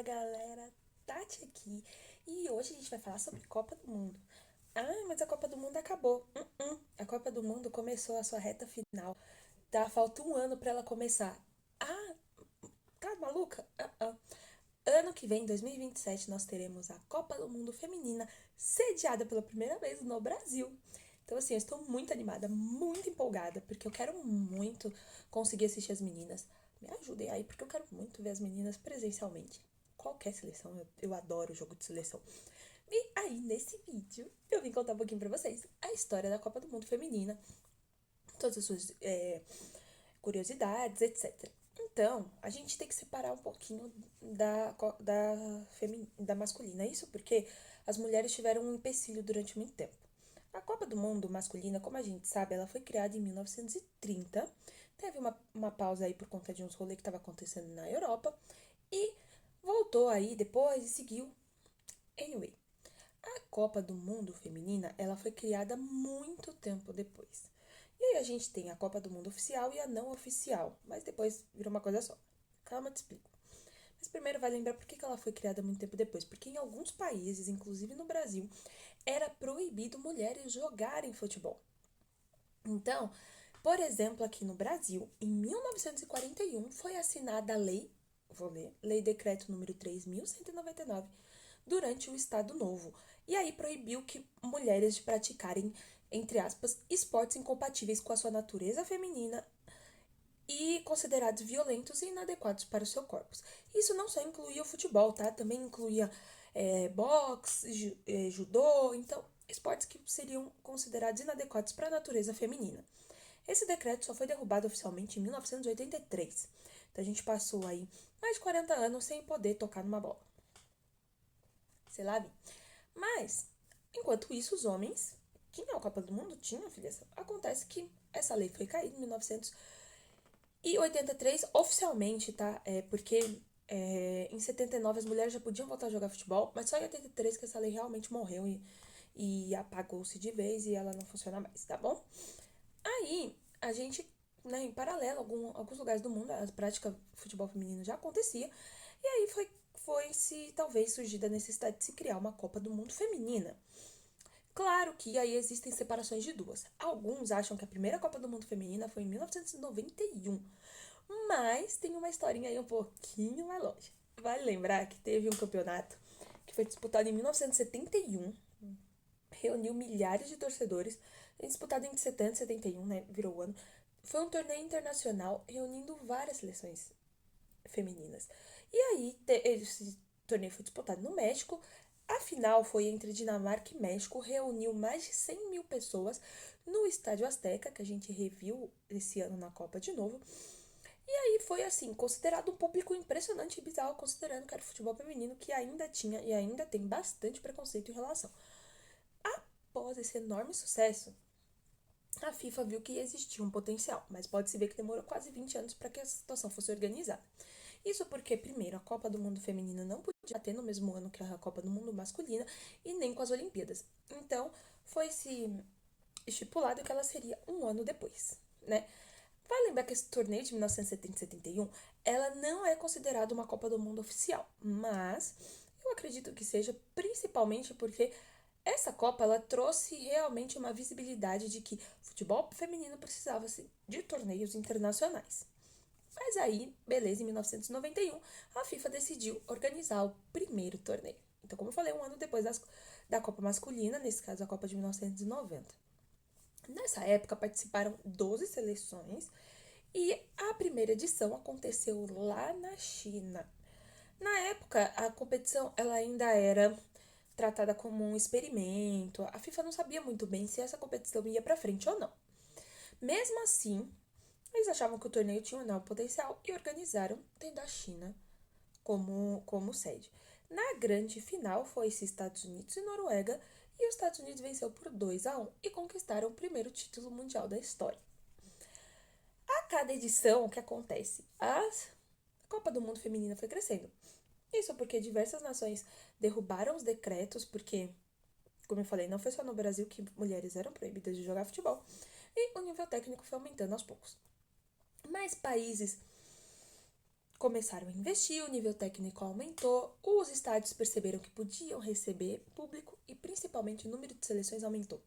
galera, Tati aqui e hoje a gente vai falar sobre Copa do Mundo. Ah, mas a Copa do Mundo acabou. A Copa do Mundo começou a sua reta final. Falta um ano pra ela começar. Ah, tá maluca? Ano que vem, 2027, nós teremos a Copa do Mundo Feminina sediada pela primeira vez no Brasil. Então, assim, eu estou muito animada, muito empolgada, porque eu quero muito conseguir assistir as meninas. Me ajudem aí, porque eu quero muito ver as meninas presencialmente. Qualquer seleção, eu adoro o jogo de seleção. E aí, nesse vídeo, eu vim contar um pouquinho pra vocês a história da Copa do Mundo Feminina, todas as suas curiosidades, etc. Então, a gente tem que separar um pouquinho da masculina. Isso porque as mulheres tiveram um empecilho durante muito tempo. A Copa do Mundo masculina, como a gente sabe, ela foi criada em 1930. Teve uma pausa aí por conta de uns rolês que estava acontecendo na Europa. E voltou aí depois e seguiu. Anyway, a Copa do Mundo feminina, ela foi criada muito tempo depois. E aí a gente tem a Copa do Mundo oficial e a não oficial, mas depois virou uma coisa só. Calma, te explico. Mas primeiro vai lembrar por que ela foi criada muito tempo depois. Porque em alguns países, inclusive no Brasil, era proibido mulheres jogarem futebol. Então, por exemplo, aqui no Brasil, em 1941 foi assinada a lei, vou ler, Lei Decreto número 3.199, durante o Estado Novo. E aí proibiu que mulheres de praticarem, entre aspas, esportes incompatíveis com a sua natureza feminina e considerados violentos e inadequados para o seu corpo. Isso não só incluía o futebol, tá? Também incluía boxe, judô, então esportes que seriam considerados inadequados para a natureza feminina. Esse decreto só foi derrubado oficialmente em 1983. Então a gente passou aí mais de 40 anos sem poder tocar numa bola. Sei lá, vi. Mas, enquanto isso, os homens tinham a Copa do Mundo, tinham filiação. Acontece que essa lei foi caída em 1983 oficialmente, tá? Porque em 79 as mulheres já podiam voltar a jogar futebol, mas só em 83 que essa lei realmente morreu e apagou-se de vez e ela não funciona mais, tá bom? Aí, a gente, né, em paralelo, alguns lugares do mundo, a prática de futebol feminino já acontecia, e aí foi se talvez surgir a necessidade de se criar uma Copa do Mundo feminina. Claro que aí existem separações de duas. Alguns acham que a primeira Copa do Mundo feminina foi em 1991, mas tem uma historinha aí um pouquinho mais longe. Vale lembrar que teve um campeonato que foi disputado em 1971, reuniu milhares de torcedores, disputado entre 70 e 71, né? Virou o ano. Foi um torneio internacional reunindo várias seleções femininas. E aí, esse torneio foi disputado no México. A final foi entre Dinamarca e México, reuniu mais de 100 mil pessoas no Estádio Azteca, que a gente reviu esse ano na Copa de novo. E aí foi assim, considerado um público impressionante e bizarro, considerando que era o futebol feminino que ainda tinha e ainda tem bastante preconceito em relação. Após esse enorme sucesso, a FIFA viu que existia um potencial, mas pode-se ver que demorou quase 20 anos para que essa situação fosse organizada. Isso porque, primeiro, a Copa do Mundo Feminina não podia ter no mesmo ano que a Copa do Mundo Masculina e nem com as Olimpíadas. Então, foi-se estipulado que ela seria um ano depois, né? Vale lembrar que esse torneio de 1970 e 71, ela não é considerada uma Copa do Mundo oficial, mas eu acredito que seja principalmente porque essa Copa ela trouxe realmente uma visibilidade de que o futebol feminino precisava de torneios internacionais. Mas aí, beleza, em 1991, a FIFA decidiu organizar o primeiro torneio. Então, como eu falei, um ano depois da Copa Masculina, nesse caso a Copa de 1990. Nessa época participaram 12 seleções e a primeira edição aconteceu lá na China. Na época, a competição ela ainda era tratada como um experimento. A FIFA não sabia muito bem se essa competição ia para frente ou não. Mesmo assim, eles achavam que o torneio tinha um enorme potencial e organizaram, tendo a China como sede. Na grande final foi-se Estados Unidos e Noruega, e os Estados Unidos venceu por 2-1 e conquistaram o primeiro título mundial da história. A cada edição, o que acontece? A Copa do Mundo Feminina foi crescendo. Isso porque diversas nações derrubaram os decretos, porque, como eu falei, não foi só no Brasil que mulheres eram proibidas de jogar futebol, e o nível técnico foi aumentando aos poucos. Mais países começaram a investir, o nível técnico aumentou, os estádios perceberam que podiam receber público e principalmente o número de seleções aumentou.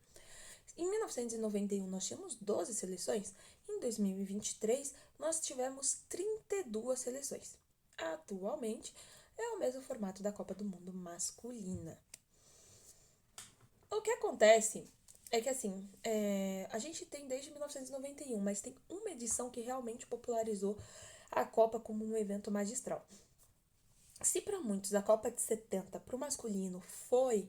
Em 1991 nós tínhamos 12 seleções, em 2023 nós tivemos 32 seleções. Atualmente é o mesmo formato da Copa do Mundo masculina. O que acontece é que assim, a gente tem desde 1991, mas tem uma edição que realmente popularizou a Copa como um evento magistral. Se para muitos a Copa de 70 para o masculino foi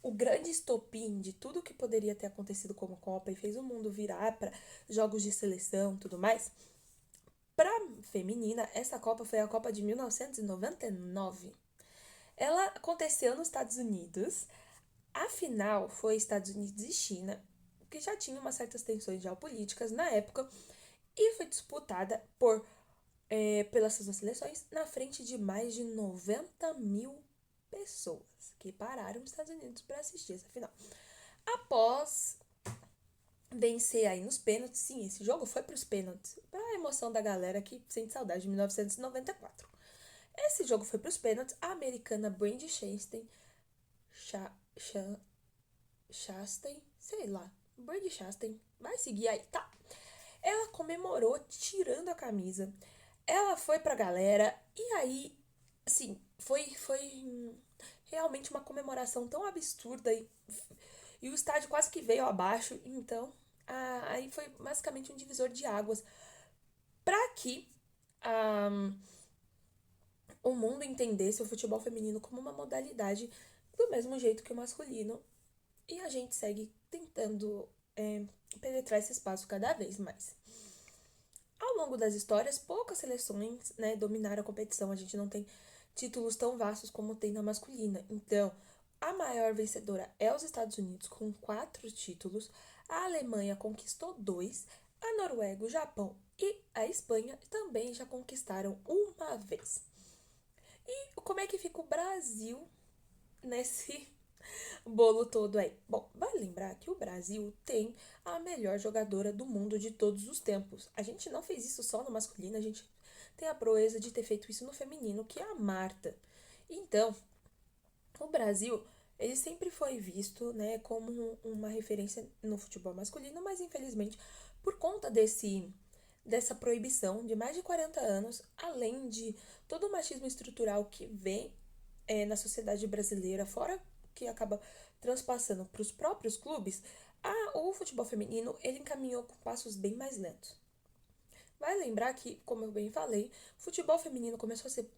o grande estopim de tudo que poderia ter acontecido como Copa e fez o mundo virar para jogos de seleção e tudo mais, para feminina, essa Copa foi a Copa de 1999. Ela aconteceu nos Estados Unidos. A final foi Estados Unidos e China, que já tinha umas certas tensões geopolíticas na época, e foi disputada pelas suas seleções na frente de mais de 90 mil pessoas que pararam nos Estados Unidos para assistir essa final. Após vencer aí nos pênaltis, sim, esse jogo foi para os pênaltis, para a emoção da galera que sente saudade de 1994. Esse jogo foi para os pênaltis, a americana Brandi Chastain, sei lá, Brandi Chastain, vai seguir aí, tá? Ela comemorou tirando a camisa, ela foi pra galera, e aí, assim, foi realmente uma comemoração tão absurda e o estádio quase que veio abaixo, então aí foi basicamente um divisor de águas para que o mundo entendesse o futebol feminino como uma modalidade do mesmo jeito que o masculino, e a gente segue tentando penetrar esse espaço cada vez mais. Ao longo das histórias, poucas seleções, né, dominaram a competição. A gente não tem títulos tão vastos como tem na masculina. Então, a maior vencedora é os Estados Unidos, com 4 títulos. A Alemanha conquistou 2. A Noruega, o Japão e a Espanha também já conquistaram uma vez. E como é que fica o Brasil nesse bolo todo aí? Bom, vale lembrar que o Brasil tem a melhor jogadora do mundo de todos os tempos. A gente não fez isso só no masculino, a gente tem a proeza de ter feito isso no feminino, que é a Marta. Então, o Brasil, ele sempre foi visto, né, como uma referência no futebol masculino, mas infelizmente, por conta dessa proibição de mais de 40 anos, além de todo o machismo estrutural que vem na sociedade brasileira, fora que acaba transpassando para os próprios clubes, o futebol feminino ele encaminhou com passos bem mais lentos. Vai lembrar que, como eu bem falei, o futebol feminino começou a ser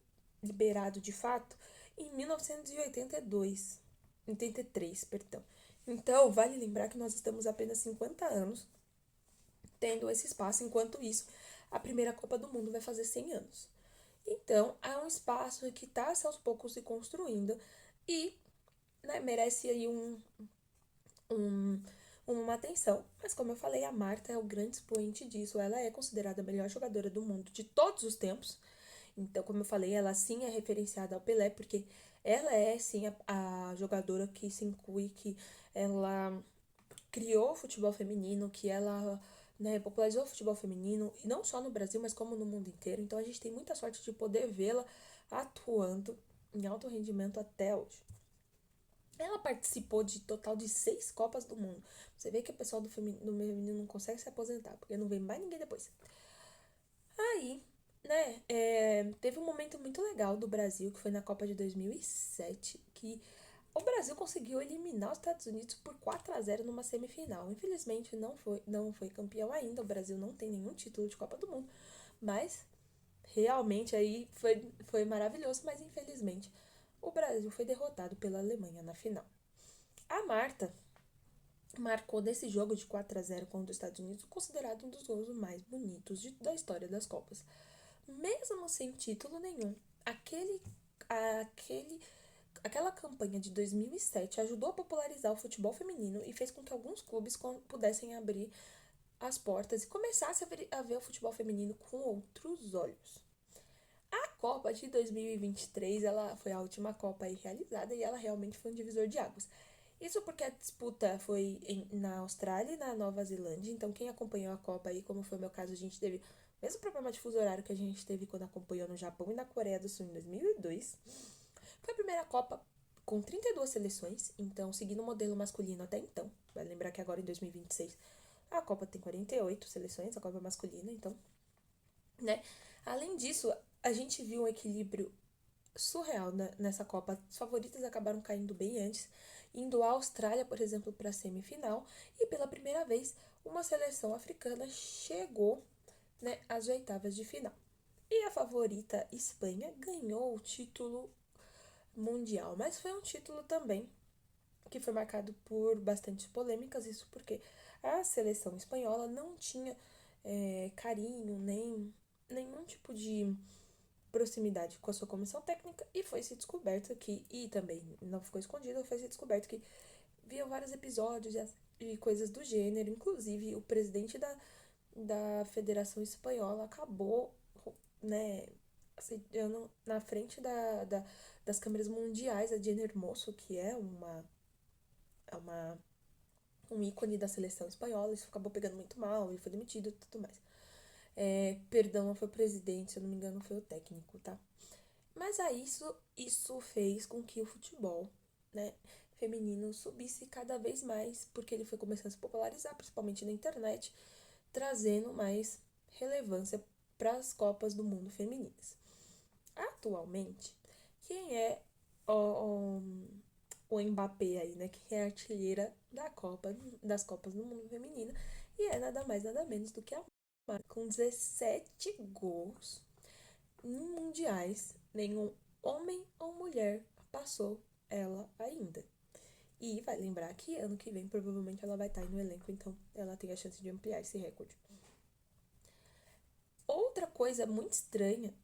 liberado de fato em 1982, 83, perdão. Então, vale lembrar que nós estamos apenas 50 anos tendo esse espaço, enquanto isso, a primeira Copa do Mundo vai fazer 100 anos. Então, há um espaço que está aos poucos se construindo e, né, merece aí uma atenção. Mas, como eu falei, a Marta é o grande expoente disso. Ela é considerada a melhor jogadora do mundo de todos os tempos. Então, como eu falei, ela sim é referenciada ao Pelé, porque ela é sim a jogadora que se inclui, que ela criou o futebol feminino, que ela, né, popularizou o futebol feminino, e não só no Brasil, mas como no mundo inteiro. Então a gente tem muita sorte de poder vê-la atuando em alto rendimento até hoje. Ela participou de total de 6 Copas do Mundo. Você vê que o pessoal do feminino não consegue se aposentar, porque não vem mais ninguém depois. Aí, né, teve um momento muito legal do Brasil, que foi na Copa de 2007, que o Brasil conseguiu eliminar os Estados Unidos por 4-0 numa semifinal. Infelizmente não foi campeão ainda, o Brasil não tem nenhum título de Copa do Mundo, mas realmente aí foi maravilhoso, mas infelizmente o Brasil foi derrotado pela Alemanha na final. A Marta marcou desse jogo de 4-0 contra os Estados Unidos, considerado um dos gols mais bonitos da história das Copas. Mesmo sem título nenhum, aquela campanha de 2007 ajudou a popularizar o futebol feminino e fez com que alguns clubes pudessem abrir as portas e começassem a ver o futebol feminino com outros olhos. A Copa de 2023 ela foi a última Copa aí realizada e ela realmente foi um divisor de águas. Isso porque a disputa foi na Austrália e na Nova Zelândia, então quem acompanhou a Copa aí, como foi o meu caso, a gente teve mesmo problema de fuso horário que a gente teve quando acompanhou no Japão e na Coreia do Sul em 2002. Foi a primeira Copa com 32 seleções, então seguindo o modelo masculino até então. Vai lembrar que agora em 2026 a Copa tem 48 seleções, a Copa masculina, então, né? Além disso, a gente viu um equilíbrio surreal nessa Copa. Os favoritos acabaram caindo bem antes, indo a Austrália, por exemplo, para a semifinal, e pela primeira vez uma seleção africana chegou, né, às oitavas de final. E a favorita Espanha ganhou o título mundial, mas foi um título também que foi marcado por bastantes polêmicas, isso porque a seleção espanhola não tinha carinho, nem nenhum tipo de proximidade com a sua comissão técnica, e foi se descoberto que, e também não ficou escondido, foi se descoberto que viam vários episódios e coisas do gênero, inclusive o presidente da Federação Espanhola acabou, né, assediando na frente das câmeras mundiais a Jenner Hermoso, que é um ícone da seleção espanhola. Isso acabou pegando muito mal, ele foi demitido e tudo mais. Perdão, não foi o presidente, se eu não me engano, foi o técnico, tá? Mas aí isso fez com que o futebol, né, feminino subisse cada vez mais, porque ele foi começando a se popularizar, principalmente na internet, trazendo mais relevância para as Copas do Mundo femininas. Atualmente, quem é o Mbappé aí, né? Que é a artilheira das Copas do Mundo Feminino. E é nada mais, nada menos do que a Neymar, com 17 gols em mundiais. Nenhum homem ou mulher passou ela ainda. E vai lembrar que ano que vem provavelmente ela vai estar aí no elenco, então ela tem a chance de ampliar esse recorde. Outra coisa muito estranha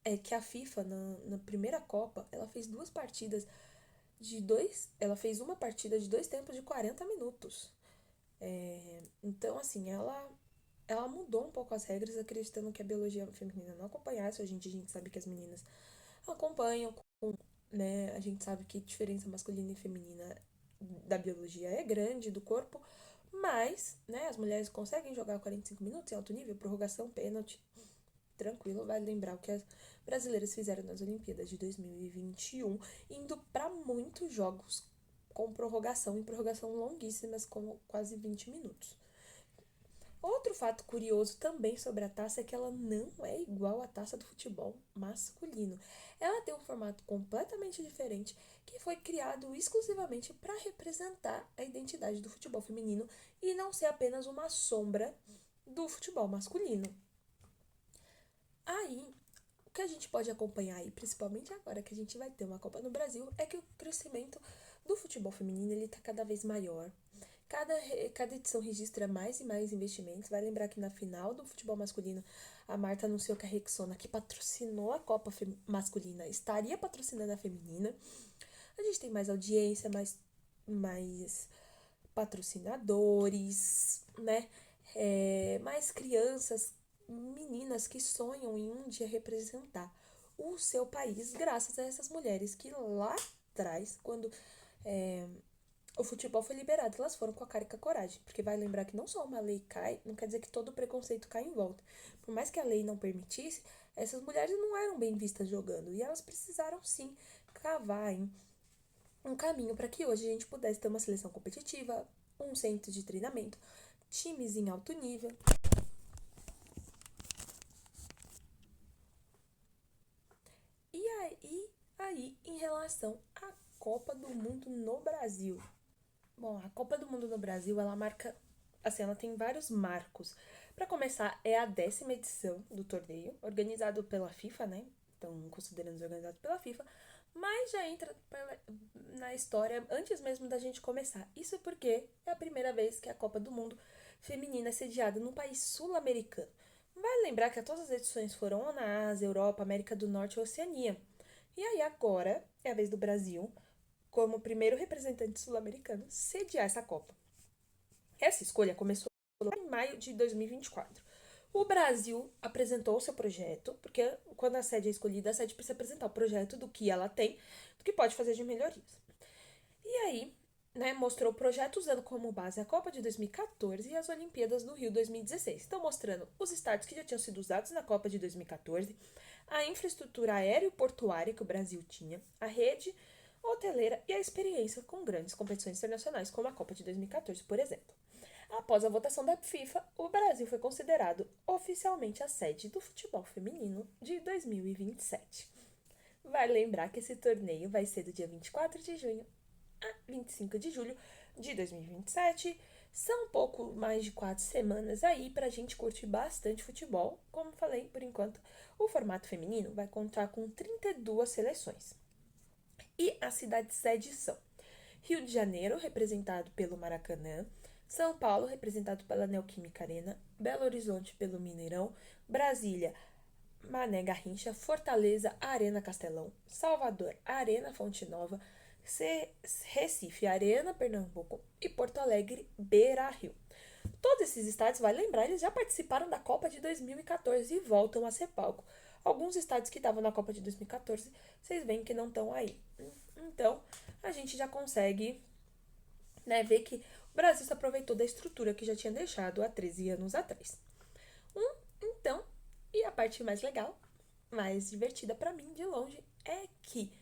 é que a FIFA, na primeira Copa, ela fez duas partidas ela fez uma partida de 2 tempos de 40 minutos. Então, assim, ela mudou um pouco as regras, acreditando que a biologia feminina não acompanhasse. Hoje em dia a gente sabe que as meninas acompanham, né? A gente sabe que a diferença masculina e feminina da biologia é grande, do corpo, mas, né, as mulheres conseguem jogar 45 minutos em alto nível, prorrogação, pênalti, tranquilo. Vai lembrar o que as brasileiras fizeram nas Olimpíadas de 2021, indo para muitos jogos com prorrogação, e prorrogação longuíssimas, como quase 20 minutos. Outro fato curioso também sobre a taça é que ela não é igual à taça do futebol masculino. Ela tem um formato completamente diferente, que foi criado exclusivamente para representar a identidade do futebol feminino e não ser apenas uma sombra do futebol masculino. Aí, o que a gente pode acompanhar aí, principalmente agora que a gente vai ter uma Copa no Brasil, é que o crescimento do futebol feminino ele está cada vez maior. Cada edição registra mais e mais investimentos. Vai lembrar que na final do futebol masculino, a Marta anunciou que a Rexona, que patrocinou a Copa masculina, estaria patrocinando a feminina. A gente tem mais audiência, mais patrocinadores, né? Mais crianças, meninas que sonham em um dia representar o seu país, graças a essas mulheres que lá atrás, quando o futebol foi liberado, elas foram com a cara e com a coragem. Porque vai lembrar que não só uma lei cai, não quer dizer que todo o preconceito cai em volta. Por mais que a lei não permitisse, essas mulheres não eram bem vistas jogando. E elas precisaram sim cavar um caminho para que hoje a gente pudesse ter uma seleção competitiva, um centro de treinamento, times em alto nível. E aí, em relação à Copa do Mundo no Brasil. Bom, a Copa do Mundo no Brasil, ela marca, assim, ela tem vários marcos. Para começar, é a 10ª edição do torneio, organizado pela FIFA, né? Então, considerando organizado pela FIFA, mas já entra na história antes mesmo da gente começar. Isso porque é a primeira vez que a Copa do Mundo feminina é sediada num país sul-americano. Vale lembrar que todas as edições foram na Ásia, Europa, América do Norte e Oceania. E aí agora é a vez do Brasil, como primeiro representante sul-americano, sediar essa Copa. Essa escolha começou em maio de 2024. O Brasil apresentou o seu projeto, porque quando a sede é escolhida, a sede precisa apresentar o projeto do que ela tem, do que pode fazer de melhorias. E aí, né, mostrou o projeto usando como base a Copa de 2014 e as Olimpíadas do Rio 2016. Então, mostrando os estádios que já tinham sido usados na Copa de 2014, a infraestrutura aérea e portuária que o Brasil tinha, a rede hoteleira e a experiência com grandes competições internacionais, como a Copa de 2014, por exemplo. Após a votação da FIFA, o Brasil foi considerado oficialmente a sede do futebol feminino de 2027. Vale lembrar que esse torneio vai ser do dia 24 de junho a 25 de julho de 2027. São um pouco mais de 4 semanas aí pra gente curtir bastante futebol. Como falei, por enquanto, o formato feminino vai contar com 32 seleções. E as cidades sedes são Rio de Janeiro, representado pelo Maracanã, São Paulo, representado pela Neoquímica Arena, Belo Horizonte pelo Mineirão, Brasília, Mané Garrincha, Fortaleza, Arena Castelão, Salvador, Arena Fonte Nova, Recife, Arena Pernambuco e Porto Alegre, Beira Rio. Todos esses estádios, vai lembrar, eles já participaram da Copa de 2014 e voltam a ser palco. Alguns estádios que estavam na Copa de 2014, vocês veem que não estão aí. Então, a gente já consegue, né, ver que o Brasil se aproveitou da estrutura que já tinha deixado há 13 anos atrás. Então, e a parte mais legal, mais divertida para mim de longe, é que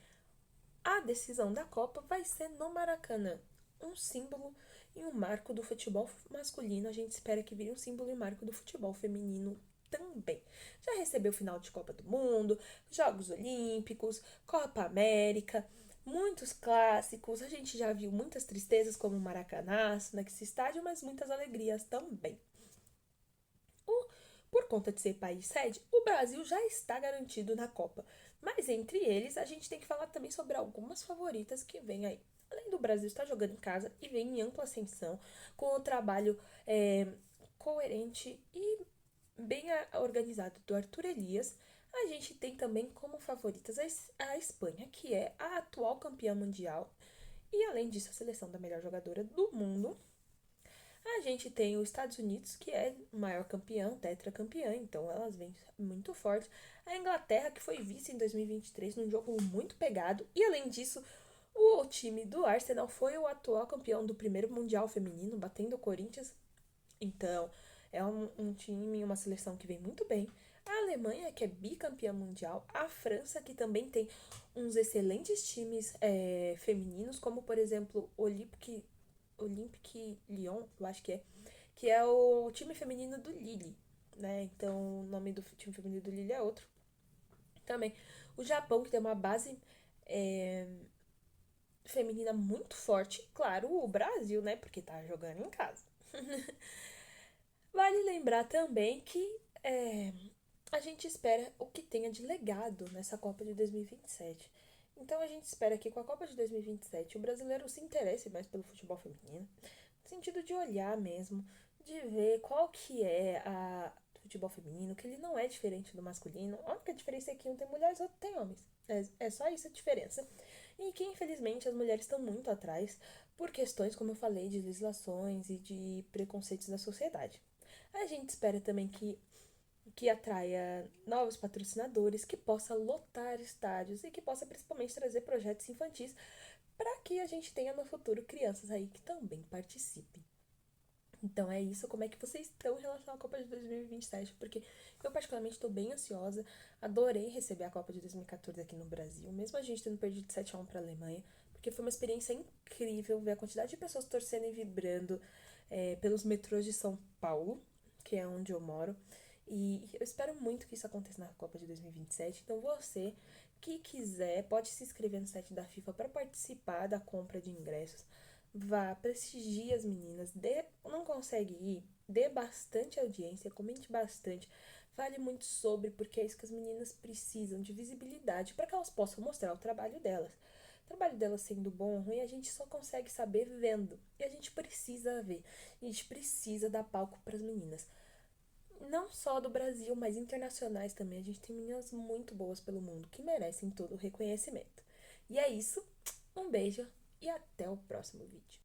a decisão da Copa vai ser no Maracanã. Um símbolo e um marco do futebol masculino. A gente espera que vire um símbolo e um marco do futebol feminino também. Já recebeu final de Copa do Mundo, Jogos Olímpicos, Copa América, muitos clássicos. A gente já viu muitas tristezas como o Maracanaço nesse estádio, mas muitas alegrias também. Por conta de ser país sede, o Brasil já está garantido na Copa. Mas entre eles, a gente tem que falar também sobre algumas favoritas que vêm aí. Além do Brasil estar jogando em casa e vem em ampla ascensão, com o trabalho coerente e bem organizado do Arthur Elias, a gente tem também como favoritas a Espanha, que é a atual campeã mundial, e além disso, a seleção da melhor jogadora do mundo. A gente tem os Estados Unidos, que é o maior campeão, tetracampeã, então elas vêm muito fortes. A Inglaterra, que foi vice em 2023 num jogo muito pegado. E além disso, o time do Arsenal foi o atual campeão do primeiro Mundial Feminino, batendo o Corinthians. Então, é um time, uma seleção que vem muito bem. A Alemanha, que é bicampeã mundial. A França, que também tem uns excelentes times femininos, como por exemplo o Olympique Lyon, eu acho que é o time feminino do Lille, né? Então, o nome do time feminino do Lille é outro. Também o Japão, que tem uma base é, feminina muito forte. Claro, o Brasil, né? Porque tá jogando em casa. Vale lembrar também que a gente espera o que tenha de legado nessa Copa de 2027. Então a gente espera que com a Copa de 2027 o brasileiro se interesse mais pelo futebol feminino, no sentido de olhar mesmo, de ver qual que é a futebol feminino, que ele não é diferente do masculino. A única diferença é que um tem mulheres e outro tem homens. É só isso a diferença. E que infelizmente as mulheres estão muito atrás por questões, como eu falei, de legislações e de preconceitos da sociedade. A gente espera também que atraia novos patrocinadores, que possa lotar estádios e que possa principalmente trazer projetos infantis para que a gente tenha no futuro crianças aí que também participem. Então é isso, como é que vocês estão em relação à Copa de 2027? Porque eu particularmente estou bem ansiosa, adorei receber a Copa de 2014 aqui no Brasil, mesmo a gente tendo perdido 7-1 para a Alemanha, porque foi uma experiência incrível ver a quantidade de pessoas torcendo e vibrando pelos metrôs de São Paulo, que é onde eu moro. E eu espero muito que isso aconteça na Copa de 2027. Então você que quiser pode se inscrever no site da FIFA para participar da compra de ingressos. Vá, prestigie as meninas, não consegue ir, dê bastante audiência, comente bastante, fale muito sobre, porque é isso que as meninas precisam, de visibilidade, para que elas possam mostrar o trabalho delas. O trabalho delas sendo bom ou ruim, a gente só consegue saber vendo, e a gente precisa ver, a gente precisa dar palco para as meninas. Não só do Brasil, mas internacionais também. A gente tem meninas muito boas pelo mundo que merecem todo o reconhecimento. E é isso. Um beijo e até o próximo vídeo.